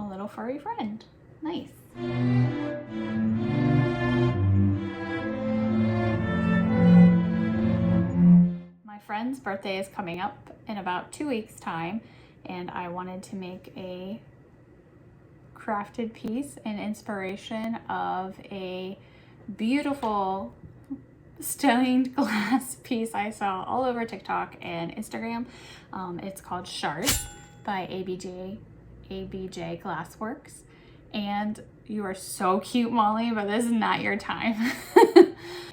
a little furry friend. Nice. My friend's birthday is coming up in about 2 weeks' time, and I wanted to make a crafted piece in inspiration of a beautiful stained glass piece I saw all over TikTok and Instagram. It's called Shards by ABJ Glassworks. And you are so cute, Molly, but this is not your time.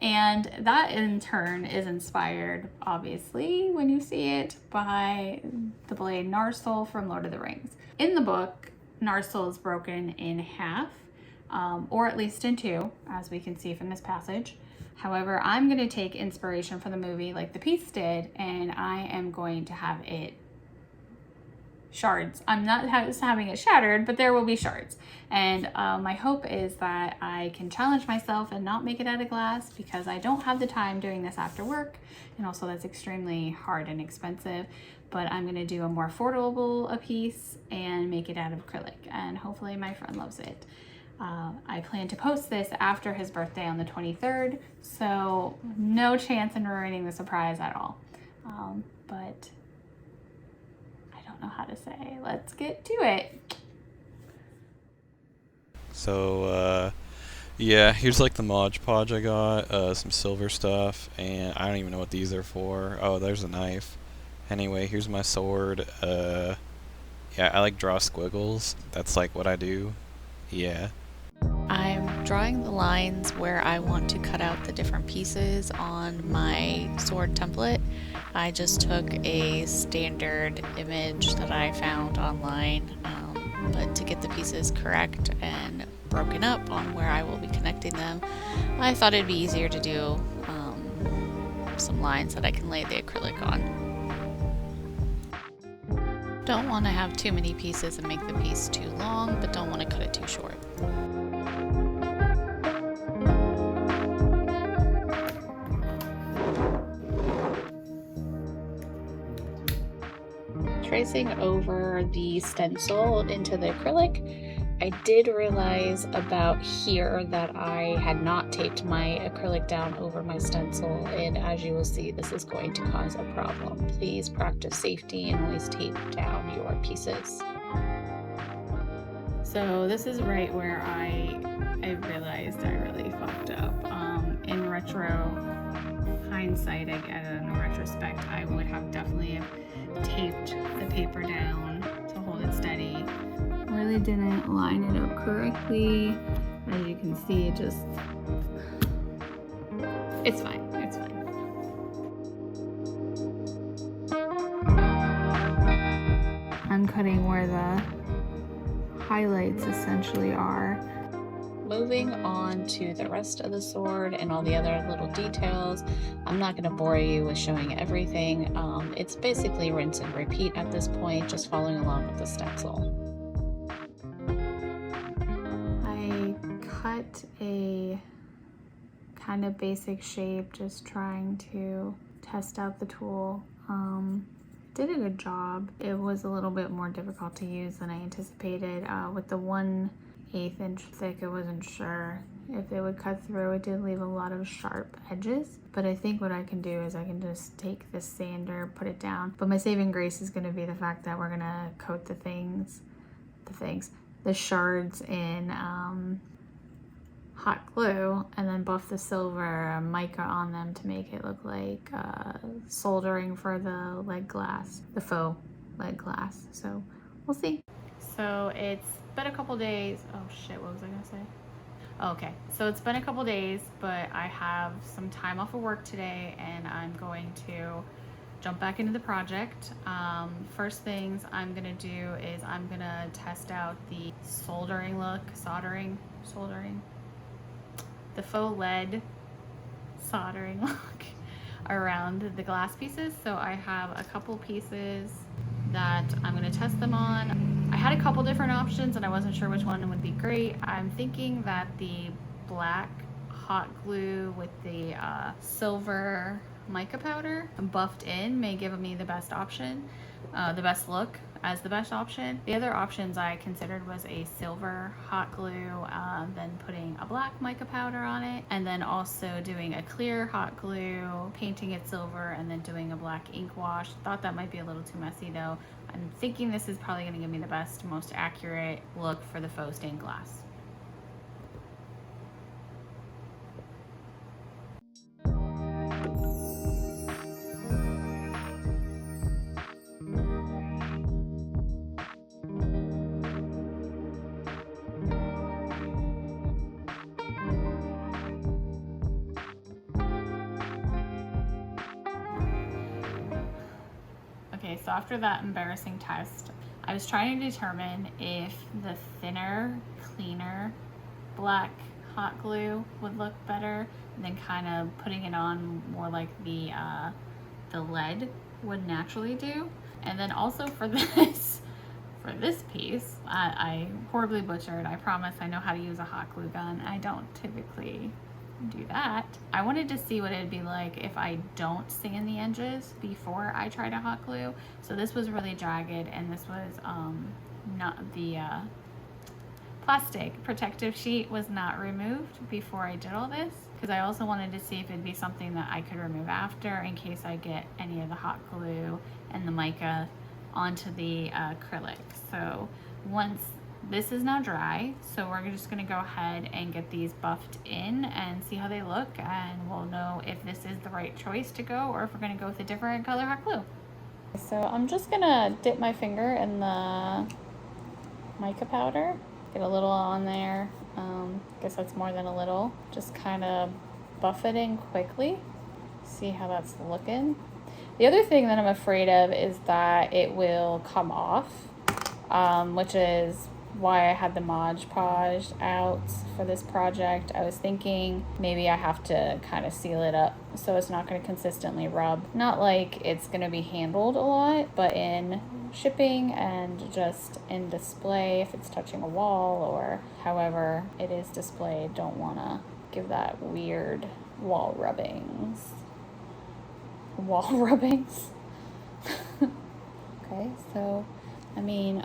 And that in turn is inspired, obviously, when you see it, by the blade Narsil from Lord of the Rings. In the book, Narsil is broken in half, or at least in two, as we can see from this passage. However, I'm going to take inspiration from the movie like the piece did, and I am going to have it shards. I'm not having it shattered, but there will be shards. And my hope is that I can challenge myself and not make it out of glass, because I don't have the time doing this after work, and also that's extremely hard and expensive. But I'm going to do a more affordable piece and make it out of acrylic, and hopefully my friend loves it. I plan to post this after his birthday on the 23rd, so no chance in ruining the surprise at all. But I don't know how to say. Let's get to it. So, yeah, here's like the Mod Podge I got, some silver stuff, and I don't even know what these are for. Oh, there's a knife. Anyway, here's my sword. Yeah, I like draw squiggles. That's like what I do. Yeah. I'm drawing the lines where I want to cut out the different pieces on my sword template. I just took a standard image that I found online, but to get the pieces correct and broken up on where I will be connecting them, I thought it'd be easier to do some lines that I can lay the acrylic on. Don't want to have too many pieces and make the piece too long, but don't want to cut it too short. Tracing over the stencil into the acrylic, I did realize about here that I had not taped my acrylic down over my stencil, and as you will see, this is going to cause a problem. Please practice safety and always tape down your pieces. So this is right where I realized I really fucked up. In hindsight, I get it, in retrospect, I would have definitely taped the paper down to hold it steady. Really didn't line it up correctly. As you can see, it's fine, it's fine. I'm cutting where the highlights essentially are. Moving on to the rest of the sword and all the other little details. I'm not going to bore you with showing everything. It's basically rinse and repeat at this point, just following along with the stencil. I cut a kind of basic shape, just trying to test out the tool. Did a good job. It was a little bit more difficult to use than I anticipated. With the 1/8 inch thick, I wasn't sure if it would cut through. It did leave a lot of sharp edges, but I think what I can do is I can just take this sander, put it down. But my saving grace is going to be the fact that we're going to coat the shards in hot glue, and then buff the silver mica on them to make it look like soldering for the lead glass, the faux lead glass. So we'll see. So it's been a couple days. Oh shit, what was I gonna say? Okay, so it's been a couple days, but I have some time off of work today, and I'm going to jump back into the project. First things I'm gonna do is I'm gonna test out the soldering, the faux lead soldering look around the glass pieces. So I have a couple pieces that I'm gonna test them on. I had a couple different options and I wasn't sure which one would be great. I'm thinking that the black hot glue with the silver mica powder buffed in may give me the best option, the best look. as the best option. The other options I considered was a silver hot glue, then putting a black mica powder on it, and then also doing a clear hot glue, painting it silver, and then doing a black ink wash. Thought that might be a little too messy though. I'm thinking this is probably going to give me the best, most accurate look for the faux stained glass. Okay, so after that embarrassing test, I was trying to determine if the thinner, cleaner black hot glue would look better than kind of putting it on more like the lead would naturally do. And then also for this piece, I horribly butchered. I promise I know how to use a hot glue gun. I don't typically do that. I wanted to see what it'd be like if I don't sand the edges before I try to hot glue. So this was really jagged, and this was not the plastic protective sheet was not removed before I did all this, because I also wanted to see if it'd be something that I could remove after in case I get any of the hot glue and the mica onto the acrylic. So once this is now dry, so we're just gonna go ahead and get these buffed in and see how they look, and we'll know if this is the right choice to go or if we're gonna go with a different color hot glue. So I'm just gonna dip my finger in the mica powder, get a little on there. Guess that's more than a little. Just kind of buff it in quickly, see how that's looking. The other thing that I'm afraid of is that it will come off, which is why I had the Mod Podge out for this project. I was thinking maybe I have to kind of seal it up so it's not going to consistently rub. Not like it's going to be handled a lot, but in shipping and just in display, if it's touching a wall or however it is displayed, don't want to give that weird wall rubbings. Okay, so I mean,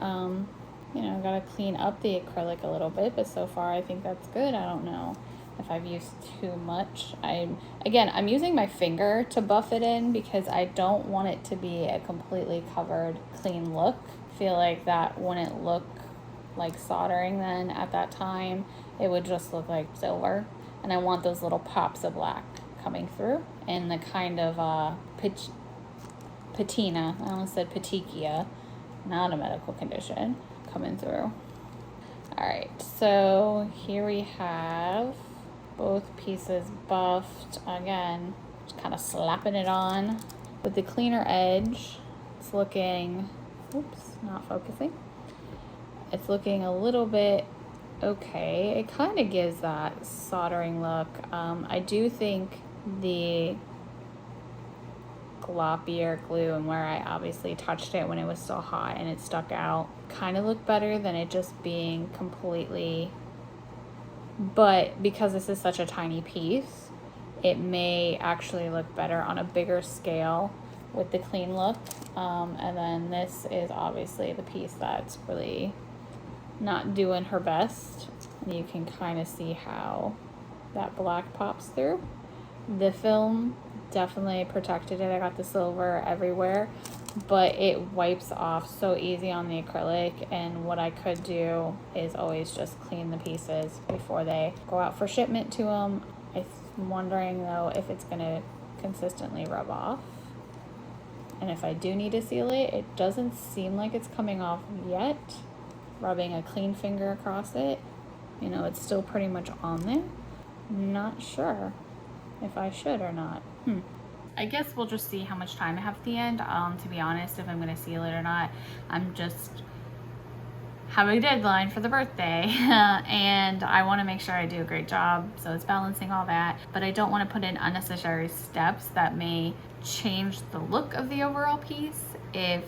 you know, gotta clean up the acrylic a little bit, but so far I think that's good. I don't know if I've used too much. I'm using my finger to buff it in because I don't want it to be a completely covered clean look. I feel like that wouldn't look like soldering then at that time. It would just look like silver, and I want those little pops of black coming through in the kind of patina, I almost said petechia, not a medical condition, coming through. All right, so here we have both pieces buffed. Again, just kind of slapping it on with the cleaner edge. It's looking, oops, not focusing. It's looking a little bit okay. It kind of gives that soldering look. I do think the gloppier glue and where I obviously touched it when it was still hot and it stuck out kind of looked better than it just being completely, but because this is such a tiny piece, it may actually look better on a bigger scale with the clean look. And then this is obviously the piece that's really not doing her best. You can kind of see how that black pops through. The film definitely protected it. I got the silver everywhere, but it wipes off so easy on the acrylic, and what I could do is always just clean the pieces before they go out for shipment to them. I'm wondering though if it's going to consistently rub off, and if I do need to seal it. It doesn't seem like it's coming off yet. Rubbing a clean finger across it, you know, it's still pretty much on there. Not sure if I should or not. I guess we'll just see how much time I have at the end. To be honest, if I'm going to seal it or not, I'm just having a deadline for the birthday and I want to make sure I do a great job, so it's balancing all that, but I don't want to put in unnecessary steps that may change the look of the overall piece. If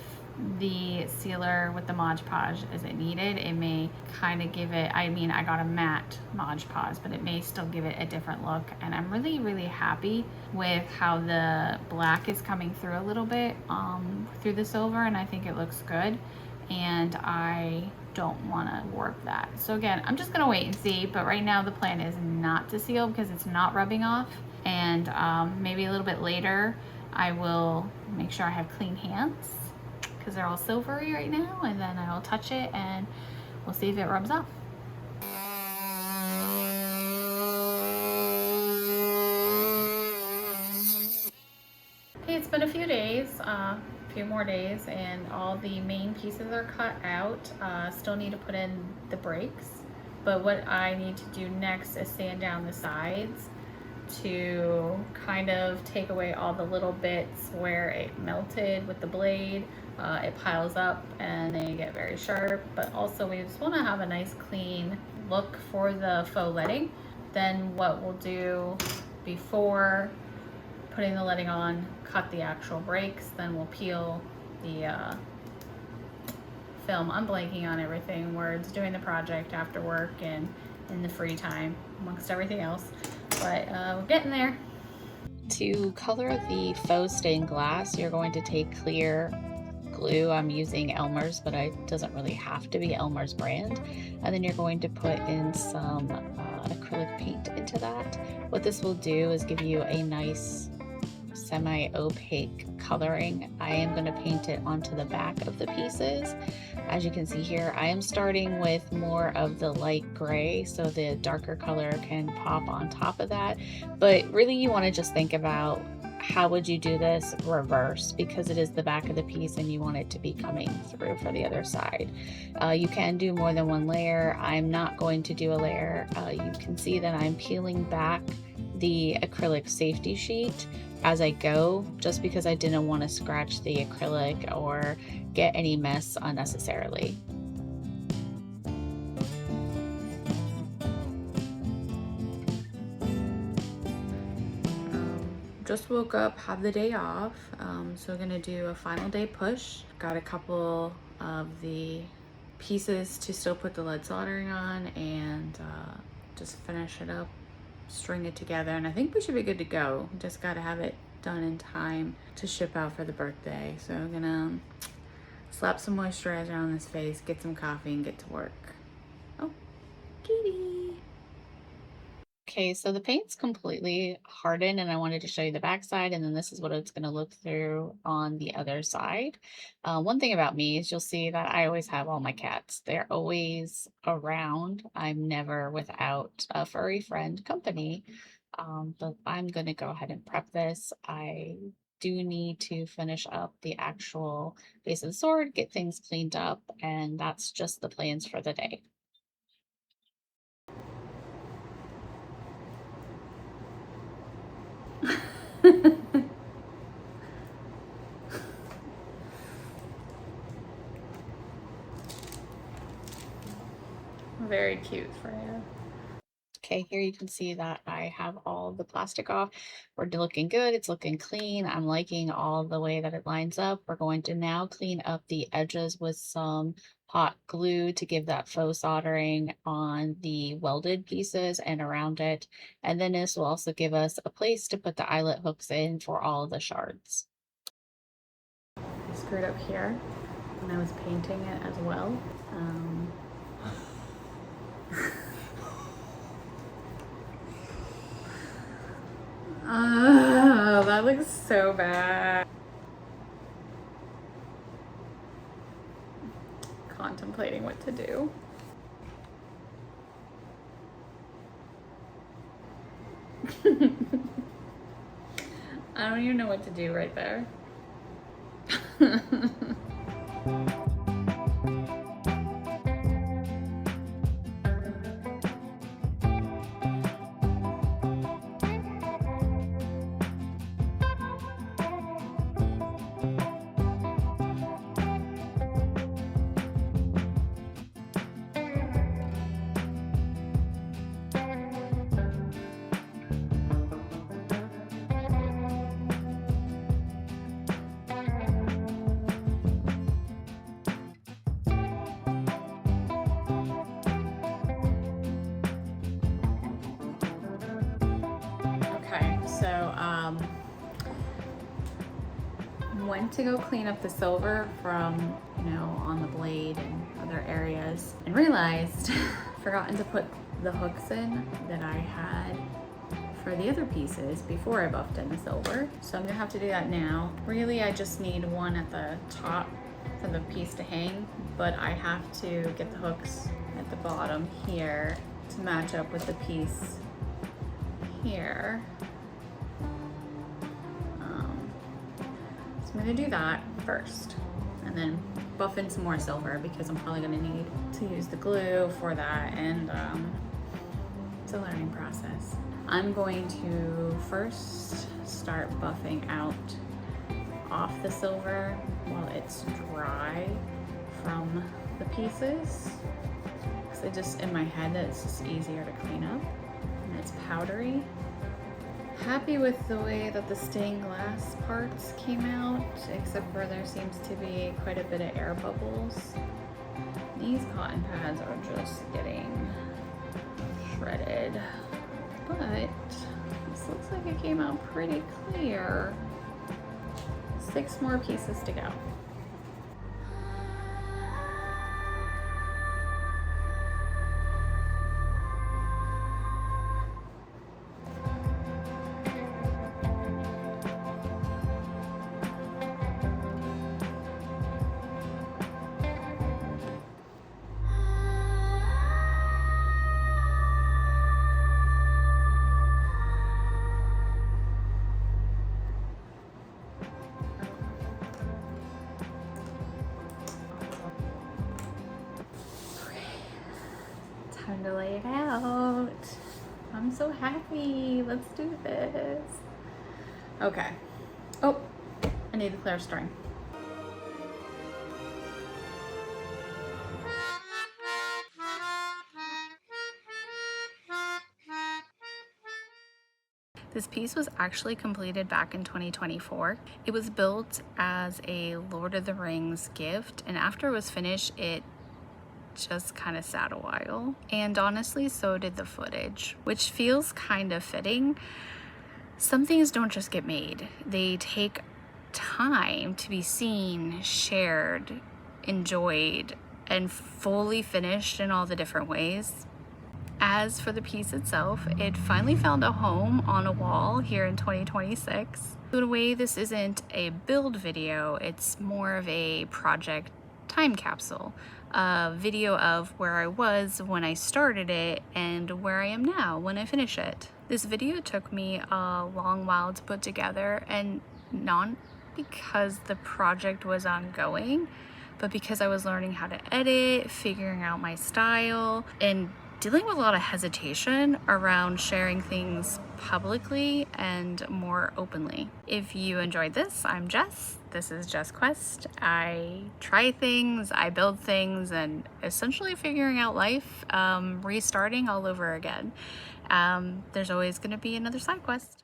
the sealer with the Mod Podge isn't needed, it may kind of give it, I mean, I got a matte Mod Podge, but it may still give it a different look. And I'm really, really happy with how the black is coming through a little bit through the silver, and I think it looks good. and I don't want to warp that. So again, I'm just gonna wait and see, but right now the plan is not to seal because it's not rubbing off, and maybe a little bit later I will make sure I have clean hands because they're all silvery right now, and then I'll touch it and we'll see if it rubs off. Okay, it's been a few days, a few more days, and all the main pieces are cut out. Still need to put in the brakes, but what I need to do next is sand down the sides to kind of take away all the little bits where it melted with the blade. It piles up and they get very sharp, but also we just want to have a nice clean look for the faux leading. Then what we'll do before putting the leading on, cut the actual brakes, then we'll peel the film. I'm blanking on everything. We're just doing the project after work and in the free time amongst everything else, but we're getting there. To color the faux stained glass, you're going to take clear glue. I'm using Elmer's, but it doesn't really have to be Elmer's brand. And then you're going to put in some acrylic paint into that. What this will do is give you a nice semi-opaque coloring. I am going to paint it onto the back of the pieces. As you can see here, I am starting with more of the light gray so the darker color can pop on top of that. But really you want to just think about how would you do this reverse, because it is the back of the piece and you want it to be coming through for the other side. You can do more than one layer. I'm not going to do a layer. You can see that I'm peeling back the acrylic safety sheet as I go, just because I didn't want to scratch the acrylic or get any mess unnecessarily. Just woke up, have the day off, so we're gonna do a final day push. Got a couple of the pieces to still put the lead soldering on, and just finish it up, string it together, and I think we should be good to go. Just gotta have it done in time to ship out for the birthday. So I'm gonna slap some moisturizer on this face, get some coffee, and get to work. Oh, kitty. Okay, so the paint's completely hardened and I wanted to show you the back side, and then this is what it's going to look through on the other side. One thing about me is you'll see that I always have all my cats. They're always around. I'm never without a furry friend company. But I'm going to go ahead and prep this. I do need to finish up the actual base of the sword, get things cleaned up, and that's just the plans for the day. Very cute for you. Okay, here you can see that I have all the plastic off. We're looking good. It's looking clean. I'm liking all the way that it lines up. We're going to now clean up the edges with some hot glue to give that faux soldering on the welded pieces and around it. And then this will also give us a place to put the eyelet hooks in for all of the shards. I screwed up here when I was painting it as well. Oh, that looks so bad. Contemplating what to do. I don't even know what to do right there. Went to go clean up the silver from you know, on the blade and other areas, and realized forgotten to put the hooks in that I had for the other pieces before I buffed in the silver. So I'm gonna have to do that now. Really, I just need one at the top for the piece to hang, but I have to get the hooks at the bottom here to match up with the piece here. So I'm gonna do that first and then buff in some more silver because I'm probably gonna need to use the glue for that, and it's a learning process. I'm going to first start buffing out off the silver while it's dry from the pieces, because it just, in my head, that it's just easier to clean up and it's powdery. Happy with the way that the stained glass parts came out, except for there seems to be quite a bit of air bubbles. These cotton pads are just getting shredded, but this looks like it came out pretty clear. 6 more pieces to go. Time to lay it out. I'm so happy. Let's do this. Okay. Oh, I need the clear string. This piece was actually completed back in 2024. It was built as a Lord of the Rings gift, and after it was finished, it just kind of sat a while, and honestly so did the footage, which feels kind of fitting. Some things don't just get made, they take time to be seen, shared, enjoyed, and fully finished in all the different ways. As for the piece itself, it finally found a home on a wall here in 2026. So in a way, this isn't a build video, it's more of a project time capsule, a video of where I was when I started it and where I am now when I finish it. This video took me a long while to put together, and not because the project was ongoing, but because I was learning how to edit, figuring out my style, and dealing with a lot of hesitation around sharing things publicly and more openly. If you enjoyed this, I'm Jess. This is Jess Quest. I try things, I build things, and essentially figuring out life, restarting all over again. There's always going to be another side quest.